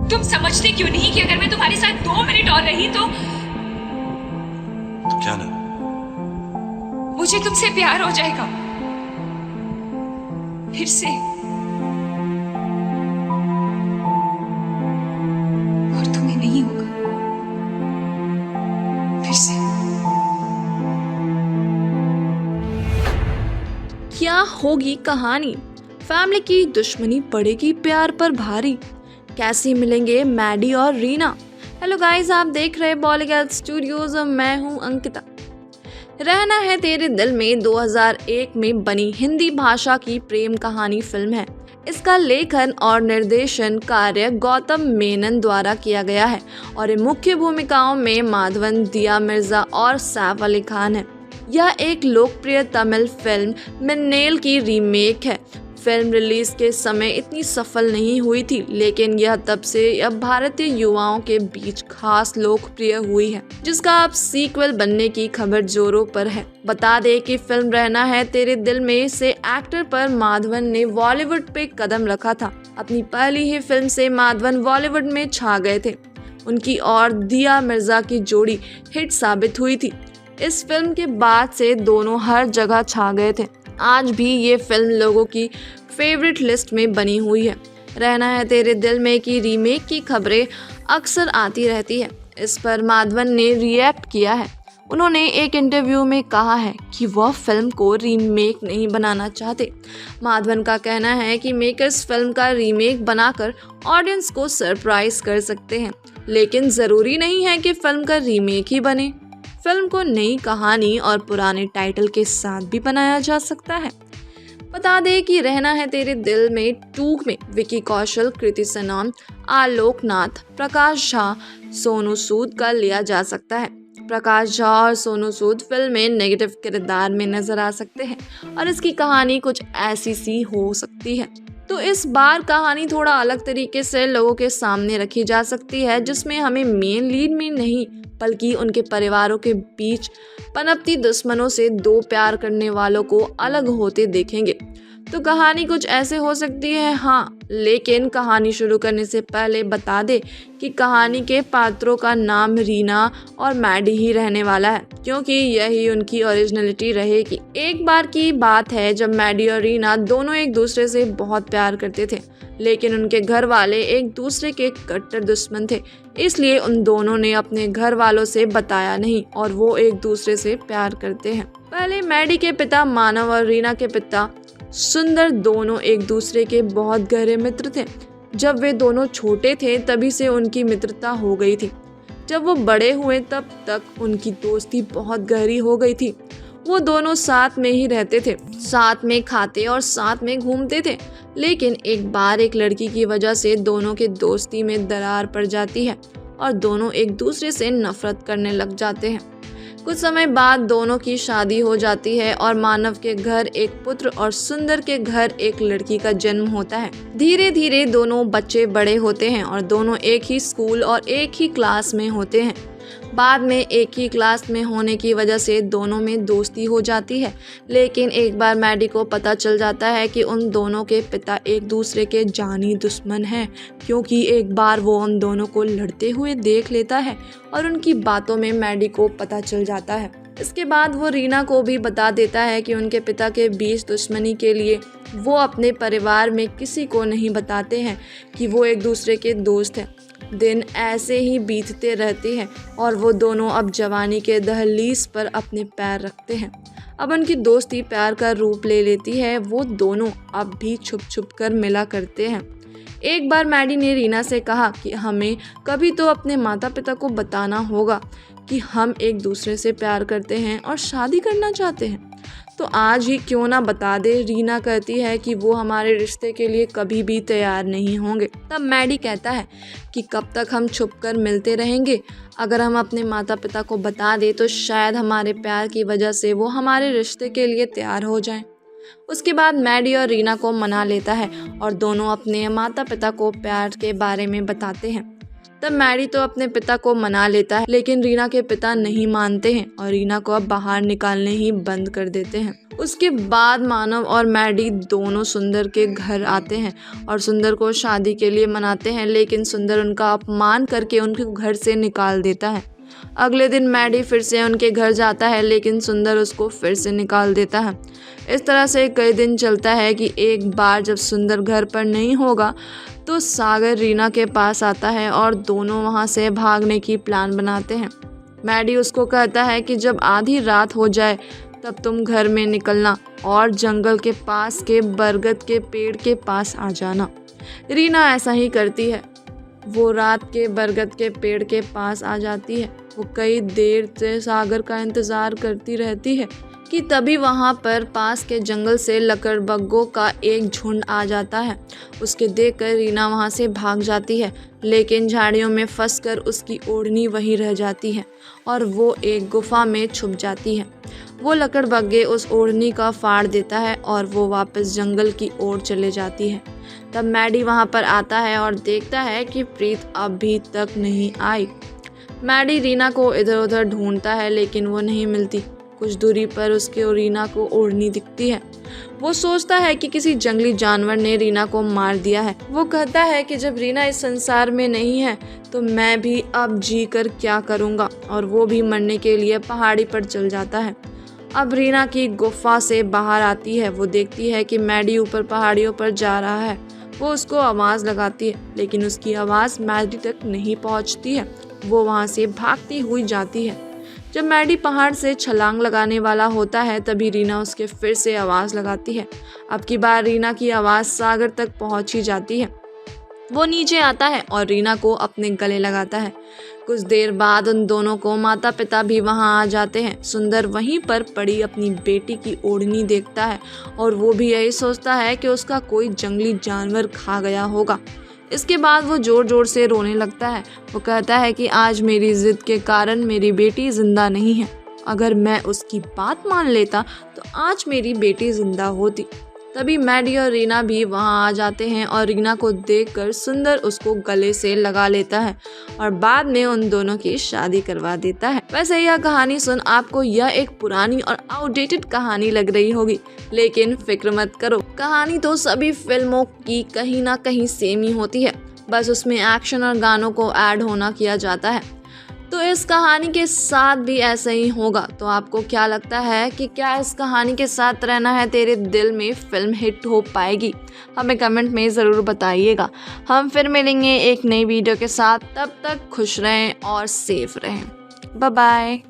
तुम समझते क्यों नहीं कि अगर मैं तुम्हारे साथ 2 मिनट और रही तो क्या ना? मुझे तुमसे प्यार हो जाएगा फिर से, और तुम्हें नहीं होगा फिर से। क्या होगी कहानी? फैमिली की दुश्मनी पड़ेगी प्यार पर भारी। कैसे मिलेंगे मैडी और रीना? हेलो गाइस, आप देख रहे बॉलीवुड स्टूडियोज और मैं हूं अंकिता। रहना है तेरे दिल में 2001 में बनी हिंदी भाषा की प्रेम कहानी फिल्म है। इसका लेखन और निर्देशन कार्य गौतम मेनन द्वारा किया गया है और इन मुख्य भूमिकाओं में माधवन, दिया मिर्जा और सैफ अली खान है। यह एक लोकप्रिय तमिल फिल्म मिन्नेल की रीमेक है। फिल्म रिलीज के समय इतनी सफल नहीं हुई थी, लेकिन यह तब से अब भारतीय युवाओं के बीच खास लोकप्रिय हुई है, जिसका अब सीक्वल बनने की खबर जोरों पर है। बता दें कि फिल्म रहना है तेरे दिल में से एक्टर पर माधवन ने बॉलीवुड पे कदम रखा था। अपनी पहली ही फिल्म से माधवन बॉलीवुड में छा गए थे। उनकी और दिया मिर्जा की जोड़ी हिट साबित हुई थी। इस फिल्म के बाद से दोनों हर जगह छा गए थे। आज भी ये फिल्म लोगों की फेवरेट लिस्ट में बनी हुई है। रहना है तेरे दिल में की रीमेक की खबरें अक्सर आती रहती है। इस पर माधवन ने रिएक्ट किया है। उन्होंने एक इंटरव्यू में कहा है कि वह फिल्म को रीमेक नहीं बनाना चाहते। माधवन का कहना है कि मेकर्स फिल्म का रीमेक बनाकर ऑडियंस को सरप्राइज कर सकते हैं, लेकिन ज़रूरी नहीं है कि फिल्म का रीमेक ही बने। फिल्म को नई कहानी और पुराने टाइटल के साथ भी बनाया जा सकता है। बता दें कि रहना है तेरे दिल में 2 में विकी कौशल, कृति सनन, आलोक नाथ, प्रकाश झा, सोनू सूद का लिया जा सकता है। प्रकाश झा और सोनू सूद फिल्म में नेगेटिव किरदार में नजर आ सकते हैं और इसकी कहानी कुछ ऐसी सी हो सकती है। तो इस बार कहानी थोड़ा अलग तरीके से लोगों के सामने रखी जा सकती है, जिसमें हमें मेन लीड में नहीं बल्कि उनके परिवारों के बीच पनपती दुश्मनों से 2 प्यार करने वालों को अलग होते देखेंगे। तो कहानी कुछ ऐसे हो सकती है, हाँ, लेकिन कहानी शुरू करने से पहले बता दे कि कहानी के पात्रों का नाम रीना और मैडी ही रहने वाला है, क्योंकि यही उनकी ओरिजिनलिटी रहेगी। एक बार की बात है जब मैडी और रीना दोनों एक दूसरे से बहुत प्यार करते थे, लेकिन उनके घर वाले एक दूसरे के कट्टर दुश्मन थे, इसलिए उन दोनों ने अपने घर वालों से बताया नहीं और वो एक दूसरे से प्यार करते हैं। पहले मैडी के पिता मानव और रीना के पिता सुंदर दोनों एक दूसरे के बहुत गहरे मित्र थे। जब वे दोनों छोटे थे तभी से उनकी मित्रता हो गई थी। जब वो बड़े हुए तब तक उनकी दोस्ती बहुत गहरी हो गई थी। वो दोनों साथ में ही रहते थे, साथ में खाते और साथ में घूमते थे। लेकिन एक बार एक लड़की की वजह से दोनों के दोस्ती में दरार पड़ जाती है और दोनों एक दूसरे से नफरत करने लग जाते हैं। कुछ समय बाद दोनों की शादी हो जाती है और मानव के घर एक पुत्र और सुंदर के घर एक लड़की का जन्म होता है। धीरे धीरे दोनों बच्चे बड़े होते हैं और दोनों एक ही स्कूल और एक ही क्लास में होते हैं। बाद में एक ही क्लास में होने की वजह से दोनों में दोस्ती हो जाती है, लेकिन एक बार मैडी को पता चल जाता है कि उन दोनों के पिता एक दूसरे के जानी दुश्मन हैं, क्योंकि एक बार वो उन दोनों को लड़ते हुए देख लेता है और उनकी बातों में मैडी को पता चल जाता है। इसके बाद वो रीना को भी बता देता है कि उनके पिता के बीच दुश्मनी के लिए वो अपने परिवार में किसी को नहीं बताते हैं कि वो एक दूसरे के दोस्त हैं। दिन ऐसे ही बीतते रहते हैं और वो दोनों अब जवानी के दहलीज पर अपने पैर रखते हैं। अब उनकी दोस्ती प्यार का रूप ले लेती है। वो दोनों अब भी छुप छुप कर मिला करते हैं। एक बार मैडी ने रीना से कहा कि हमें कभी तो अपने माता पिता को बताना होगा कि हम एक दूसरे से प्यार करते हैं और शादी करना चाहते हैं, तो आज ही क्यों ना बता दे। रीना कहती है कि वो हमारे रिश्ते के लिए कभी भी तैयार नहीं होंगे। तब मैडी कहता है कि कब तक हम छुपकर मिलते रहेंगे? अगर हम अपने माता पिता को बता दें तो शायद हमारे प्यार की वजह से वो हमारे रिश्ते के लिए तैयार हो जाएं। उसके बाद मैडी और रीना को मना लेता है और दोनों अपने माता पिता को प्यार के बारे में बताते हैं। तब मैडी तो अपने पिता को मना लेता है, लेकिन रीना के पिता नहीं मानते हैं और रीना को अब बाहर निकालने ही बंद कर देते हैं। उसके बाद मानव और मैडी दोनों सुंदर के घर आते हैं और सुंदर को शादी के लिए मनाते हैं, लेकिन सुंदर उनका अपमान करके उनके घर से निकाल देता है। अगले दिन मैडी फिर से उनके घर जाता है, लेकिन सुंदर उसको फिर से निकाल देता है। इस तरह से कई दिन चलता है कि एक बार जब सुंदर घर पर नहीं होगा तो सागर रीना के पास आता है और दोनों वहां से भागने की प्लान बनाते हैं। मैडी उसको कहता है कि जब आधी रात हो जाए तब तुम घर में निकलना और जंगल के पास के बरगद के पेड़ के पास आ जाना। रीना ऐसा ही करती है। वो रात के बरगद के पेड़ के पास आ जाती है। वो कई देर से सागर का इंतज़ार करती रहती है कि तभी वहाँ पर पास के जंगल से लकड़बग्घों का एक झुंड आ जाता है। उसके देखकर रीना वहाँ से भाग जाती है, लेकिन झाड़ियों में फंसकर उसकी ओढ़नी वहीं रह जाती है और वो एक गुफा में छुप जाती है। वो लकड़बग्घे उस ओढ़नी का फाड़ देता है और वो वापस जंगल की ओर चले जाती है। तब मैडी वहाँ पर आता है और देखता है कि प्रीत अभी तक नहीं आई। मैडी रीना को इधर उधर ढूंढता है, लेकिन वो नहीं मिलती। कुछ दूरी पर उसके रीना को ओढ़नी दिखती है। वो सोचता है कि किसी जंगली जानवर ने रीना को मार दिया है। वो कहता है कि जब रीना इस संसार में नहीं है तो मैं भी अब जी कर क्या करूँगा, और वो भी मरने के लिए पहाड़ी पर चल जाता है। अब रीना की गुफा से बाहर आती है। वो देखती है कि मैडी ऊपर पहाड़ियों पर जा रहा है। वो उसको आवाज़ लगाती है, लेकिन उसकी आवाज़ मैडी तक नहीं पहुंचती है। वो वहां से भागती हुई जाती है। जब मैडी पहाड़ से छलांग लगाने वाला होता है तभी रीना उसके फिर से आवाज़ लगाती है। अब की बार रीना की आवाज़ सागर तक पहुंच ही जाती है। वो नीचे आता है और रीना को अपने गले लगाता है। कुछ देर बाद उन दोनों को माता पिता भी वहां आ जाते हैं। सुंदर वहीं पर पड़ी अपनी बेटी की ओढ़नी देखता है और वो भी यही सोचता है कि उसका कोई जंगली जानवर खा गया होगा। इसके बाद वो जोर जोर से रोने लगता है। वो कहता है कि आज मेरी जिद के कारण मेरी बेटी जिंदा नहीं है। अगर मैं उसकी बात मान लेता तो आज मेरी बेटी जिंदा होती। तभी मैडी और रीना भी वहां आ जाते हैं और रीना को देखकर सुंदर उसको गले से लगा लेता है और बाद में उन दोनों की शादी करवा देता है। वैसे यह कहानी सुन आपको यह एक पुरानी और आउटडेटेड कहानी लग रही होगी, लेकिन फिक्र मत करो, कहानी तो सभी फिल्मों की कहीं ना कहीं सेम ही होती है, बस उसमें एक्शन और गानों को ऐड होना किया जाता है। तो इस कहानी के साथ भी ऐसा ही होगा। तो आपको क्या लगता है कि क्या इस कहानी के साथ रहना है तेरे दिल में फिल्म हिट हो पाएगी? हमें कमेंट में ज़रूर बताइएगा। हम फिर मिलेंगे एक नई वीडियो के साथ। तब तक खुश रहें और सेफ रहें। Bye bye.